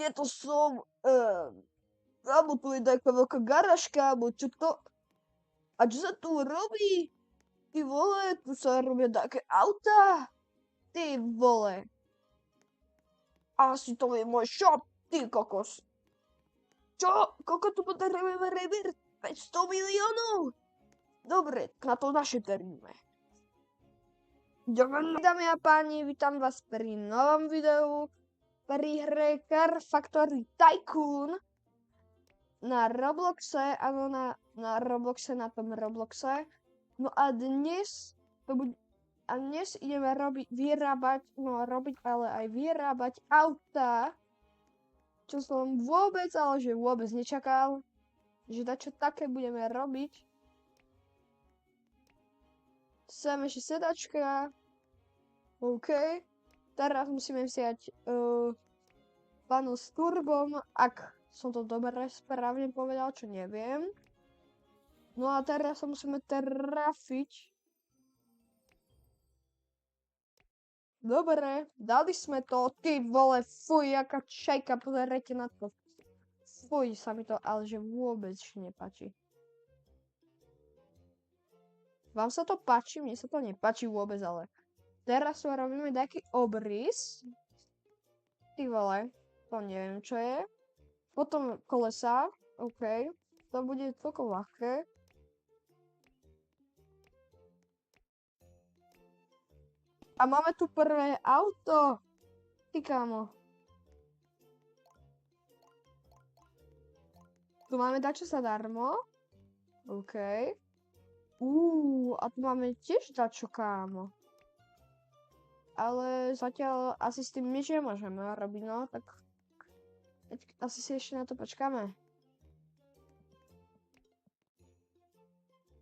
nie to som, alebo tu je taká veľká garažka, alebo čo to? A čo sa tu robí? Ty vole, tu sa robia také autá. Ty vole. Asi to je môj shop, ty kokos. Čo? Koľko tu potrebujeme revír? 500 miliónov? Dobre, na to našetríme. Dámy a páni, vítam vás pri novom videu pri hre Car Factory Tycoon na Robloxe, áno, na Robloxe, na tom Robloxe. No a dnes ideme robiť, ale aj vyrábať autá, čo som vôbec nečakal, že dačo také budeme robiť. Sem ešte sedačka. OK. Teraz musíme vziať panu s turbom, ak som to dobre správne povedal, čo neviem. No a teraz sa musíme trafiť. Dobre, dali sme to. Ty vole, fuj, jaká čajka, pozerajte na to. Fuj, sa mi to ale že vôbec nepáči. Vám sa to páči? Mne sa to nepáči vôbec, ale teraz robíme taký obrys. Ty vole, to neviem čo je. Potom kolesa, OK. To bude celkom ľahké. A máme tu prvé auto. Ty kámo. Tu máme dačo zadarmo. OK. A tu máme tiež dačo, kámo. Ale zatiaľ asi s tým nič nemôžeme robiť, no, tak asi si ešte na to počkáme.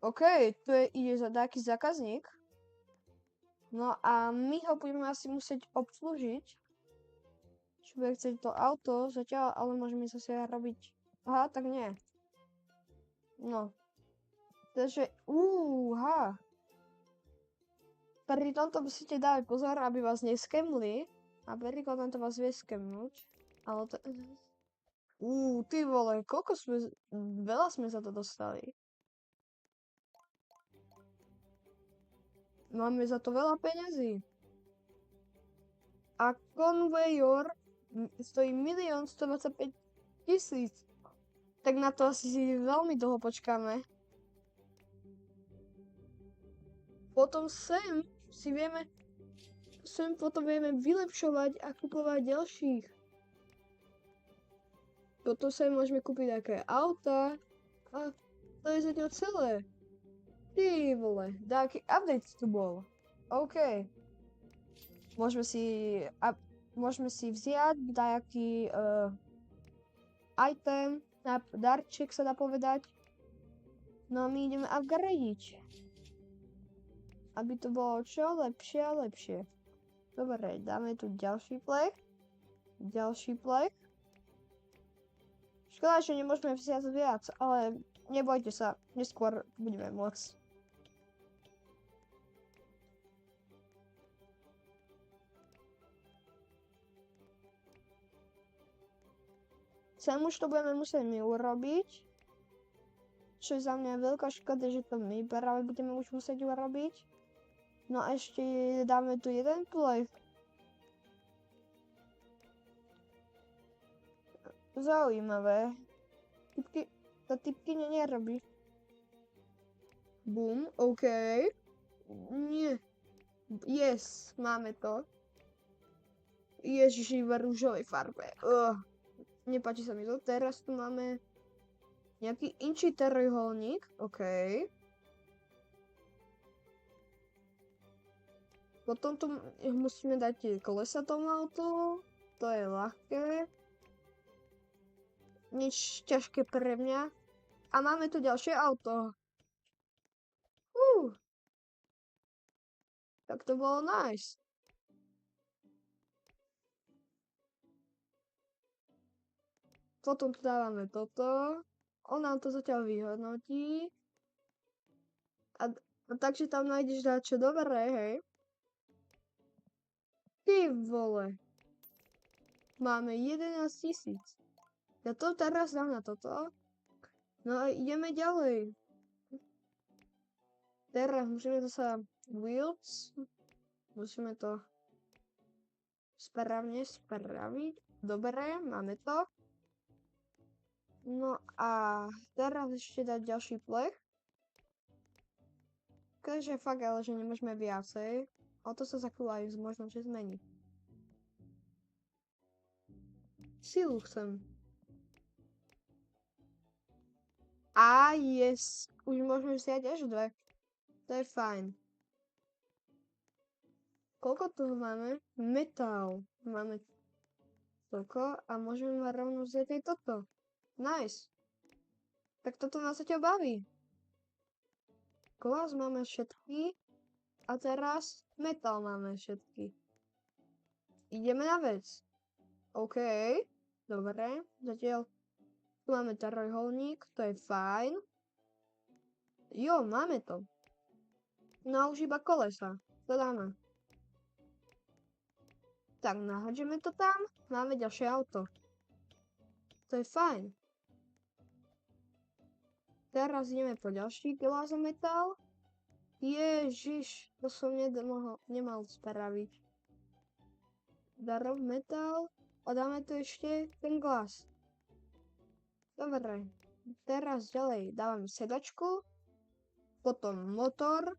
OK, ide za taký zákazník. No a my ho budeme asi musieť obslužiť. Čo bude chcieť to auto zatiaľ, ale môžeme zase robiť. Aha, tak nie. No. Takže, pri tomto musíte dávať pozor, aby vás neskemli. A príkladom to vás vie skemnúť. Ale to... ty vole, veľa sme za to dostali. Máme za to veľa peňazí. A konvejor stojí 1 125 000. Tak na to asi si veľmi dlho počkáme. Potom potom vieme vylepšovať a kupovať ďalších. Potom sem môžeme kúpiť také auta. A to je zatiaľ celé. Ty vole, taký update tu bol. OK. Môžeme si vziať nejaký item, darček sa dá povedať. No a my ideme upgradeiť. Aby to bolo čo lepšie a lepšie. Dobre, dáme tu ďalší plech. Škoda, že nemôžeme vziať viac, ale nebojte sa, neskôr budeme môcť. Sem už to budeme musieť my urobiť. Čo je za mňa veľká škoda, že to my práve budeme už musieť urobiť. No a ešte dáme tu jeden plech. Zaujímavé. Tá typkyňa nerobí. Boom, OK. Nie. Yes, máme to. Ježiši, v rúžovej farbe. Nepáči sa mi to. Teraz tu máme nejaký inčí trojuholník. OK. Potom tu musíme dať kolesa tomu autu. To je ľahké. Nič ťažké pre mňa. A máme tu ďalšie auto. Tak to bolo nice. Potom tu dávame toto. On nám to zatiaľ vyhodnotí. A takže tam nájdeš dačo dobré, hej. Ty vole. Máme 11 000. Ja to teraz dám na toto. No a ideme ďalej. Teraz musíme to sa wheels. Musíme to správne spraviť. Dobre, máme to. No a teraz ešte dať ďalší plech. Takže fakt, ale že nemôžeme viacej. O to sa za chvíľu aj možno že zmení. Silu chcem. A yes. Už môžeme vziať až 2. To je fajn. Koľko toho máme? Metal. Máme toľko a môžeme mať rovno vziať aj toto. Nice. Tak toto nás sa ťa baví. Glass máme všetky. A teraz metal máme všetky. Ideme na vec. OK. Dobre. Zatiaľ tu máme trojuholník. To je fajn. Jo, máme to. No už iba kolesa. To dáme. Tak, nahodíme to tam. Máme ďalšie auto. To je fajn. Teraz ideme po ďalší glass metal. Ježiš, to som nemal spraviť. Darov metal. A dáme tu ešte ten glass. Dobre. Teraz ďalej dávame sedačku. Potom motor.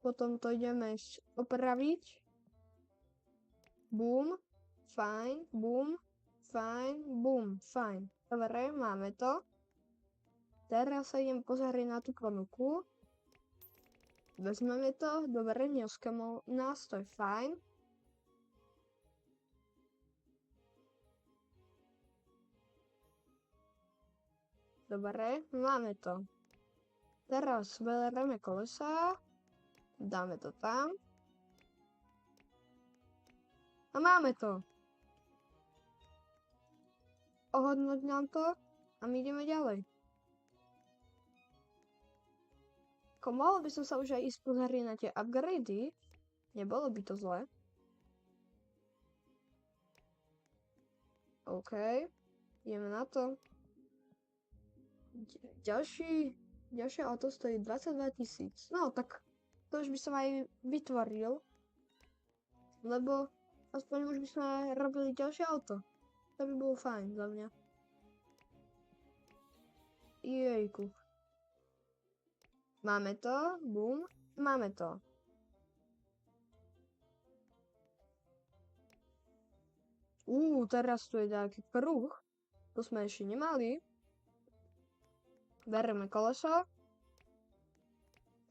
Potom to ideme opraviť. Boom. Fajn. Boom. Fajn. Boom. Fajn. Dobre, máme to. Teraz sa idem pozrieť na tú ponuku. Vezmeme to. Dobre, neoskamal nás. To je fajn. Dobre, máme to. Teraz berieme kolesa. Dáme to tam. A máme to. Ohodnoť nám to a my ideme ďalej. Mohol by som sa už aj ísť pozrieť na tie upgrady. Nebolo by to zle. OK. Ideme na to. Ďalšie auto stojí 22 000. No tak to už by som aj vytvoril. Lebo aspoň už by sme robili ďalšie auto. To by bolo fajn za mňa. Jejku. Máme to. Boom. Máme to. Teraz tu je taký kruh. To sme ešte nemali. Bereme koleso.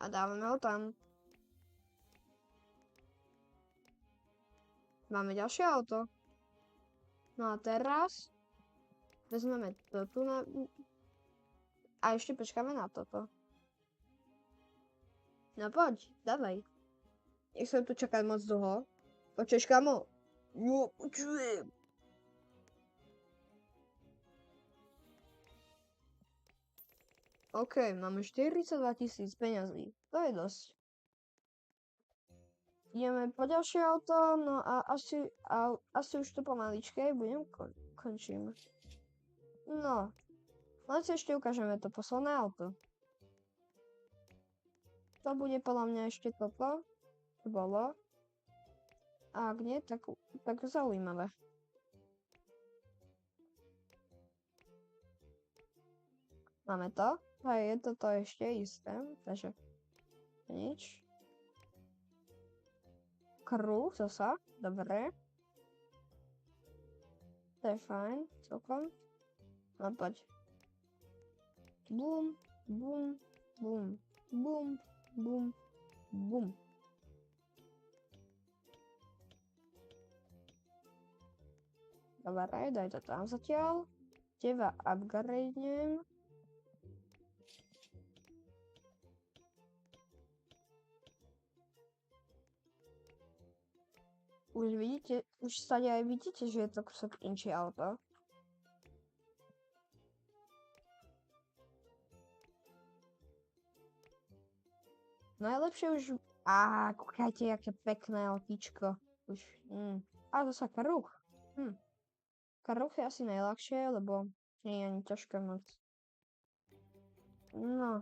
A dávame ho tam. Máme ďalšie auto. No a teraz vezmeme to tu na... A ešte počkáme na toto. No poď, dávaj. Nechcem tu čakať moc dlho. Počkám ho. No, počujem. OK, máme 42 000 peňazí. To je dosť. Ideme po ďalšie auto, no a asi už to pomaličke končím. No, len si ešte ukážeme to posledné auto. To bude podľa mňa ešte toto. To bolo. A ak nie, tak zaujímavé. Máme to. A je toto ešte isté, takže nič. Kruh zasa, dobre. To je fajn, celkom. No poď. Bum, bum, bum, bum, bum, bum. Dobre, daj to tam zatiaľ. Teba upgradenem. Už vidíte, už stade aj vidíte, že je to kusok inčie auto. Najlepšie už... Kúkajte, aké pekné autíčko. Už... A zasa kruh. Kruh je asi najľahšie, lebo nie je ani ťažké moc. No.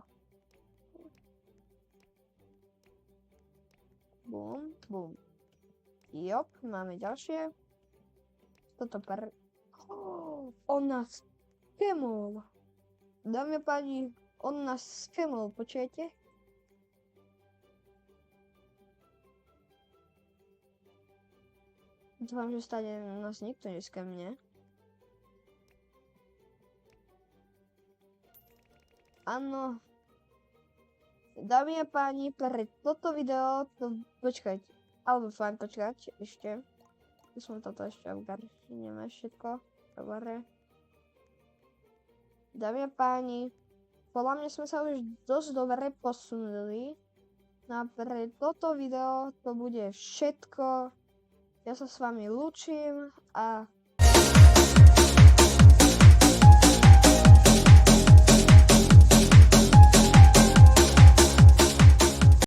Bum, bum. Jop, máme ďalšie. Toto on nás skemol. Dámy a páni, on nás skemol, počujete? Dúfam, že stade nás nikto neskemne. Áno. Dámy a páni, pre toto video, počkať, alebo fajn počkať, ešte. Som toto ešte upgradeneme všetko, dobre. Dámy a páni, podľa mňa sme sa už dosť dobre posunuli. No a pre toto video to bude všetko. Ja sa s vami lúčim a